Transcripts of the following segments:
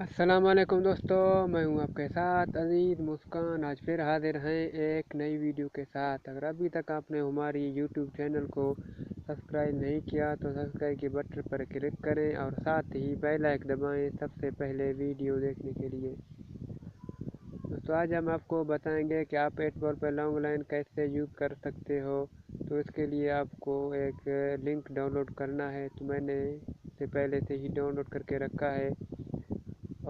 अस्सलाम वालेकुम दोस्तों, मैं हूं आपके साथ अजीज़ मुस्कान। आज फिर हाजिर हैं एक नई वीडियो के साथ। अगर अभी तक आपने हमारी यूट्यूब चैनल को सब्सक्राइब नहीं किया तो सब्सक्राइब के बटन पर क्लिक करें और साथ ही बेल आइकन दबाएं सबसे पहले वीडियो देखने के लिए। दोस्तों, आज हम आपको बताएंगे कि आप 8 बॉल पर लॉन्ग लाइन कैसे यूज़ कर सकते हो। तो इसके लिए आपको एक लिंक डाउनलोड करना है। तो मैंने इसे पहले से ही डाउनलोड करके रखा है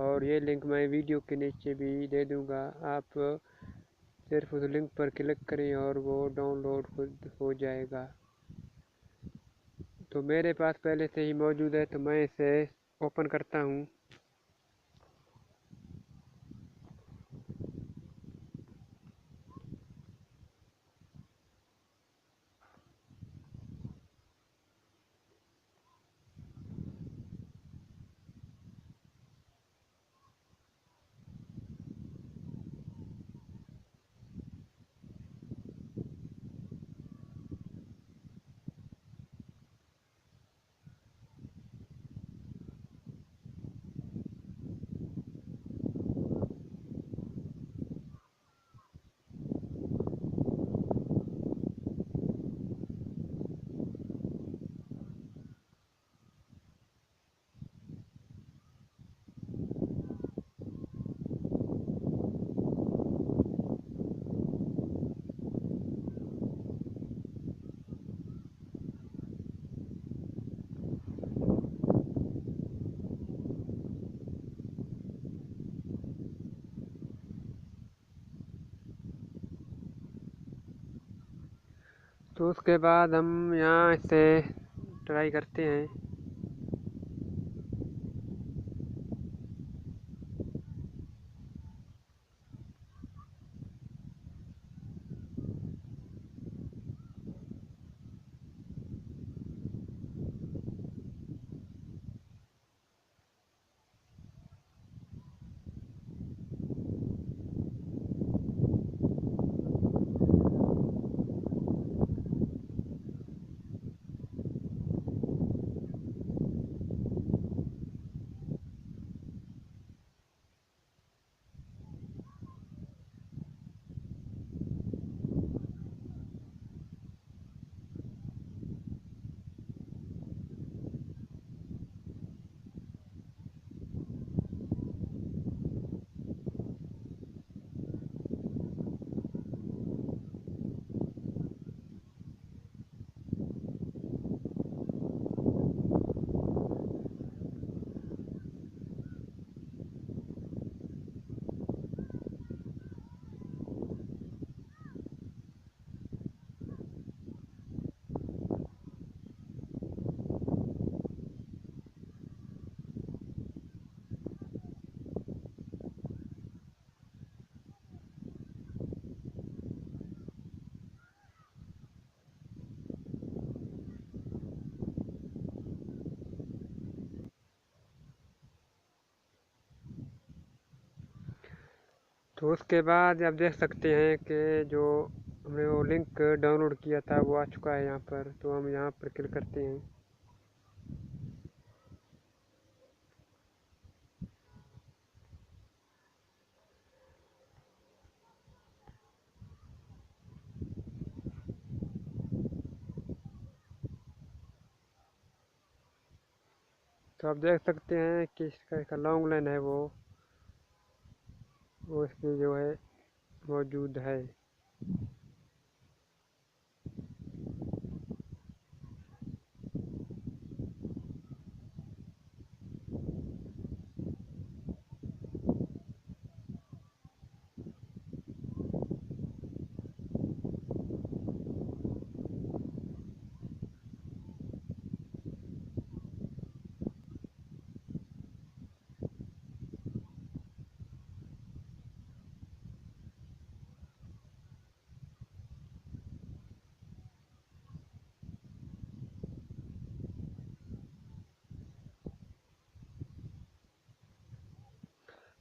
और ये लिंक मैं वीडियो के नीचे भी दे दूँगा। आप सिर्फ उस लिंक पर क्लिक करें और वो डाउनलोड खुद हो जाएगा। तो मेरे पास पहले से ही मौजूद है, तो मैं इसे ओपन करता हूँ। तो उसके बाद हम यहाँ इसे ट्राई करते हैं। तो उसके बाद आप देख सकते हैं कि जो हमने वो लिंक डाउनलोड किया था वो आ चुका है यहाँ पर। तो हम यहाँ पर क्लिक करते हैं। तो आप देख सकते हैं कि इसका लॉन्ग लाइन है वो इसमें जो है मौजूद है।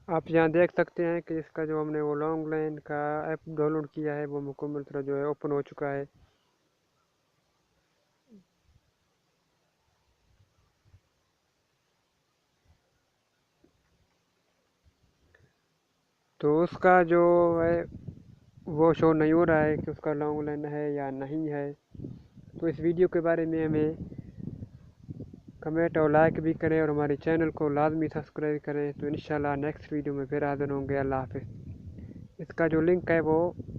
आप यहाँ देख सकते हैं कि इसका जो हमने वो लॉन्ग लाइन का ऐप डाउनलोड किया है वो मुकम्मल तरह जो है ओपन हो चुका है। तो उसका जो है वो शो नहीं हो रहा है कि उसका लॉन्ग लाइन है या नहीं है। तो इस वीडियो के बारे में हमें कमेंट और लाइक भी करें और हमारे चैनल को लाजमी सब्सक्राइब करें। तो इंशाल्लाह नेक्स्ट वीडियो में फिर हाज़िर होंगे। अल्लाह हाफ़िज़। इसका जो लिंक है वो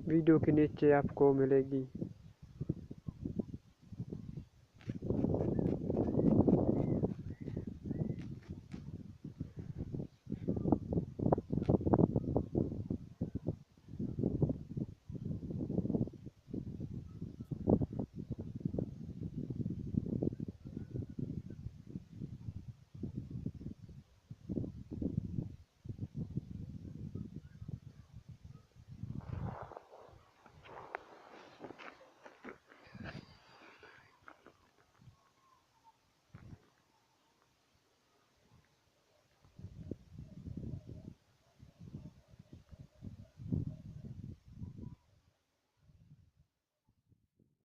वीडियो के नीचे आपको मिलेगी।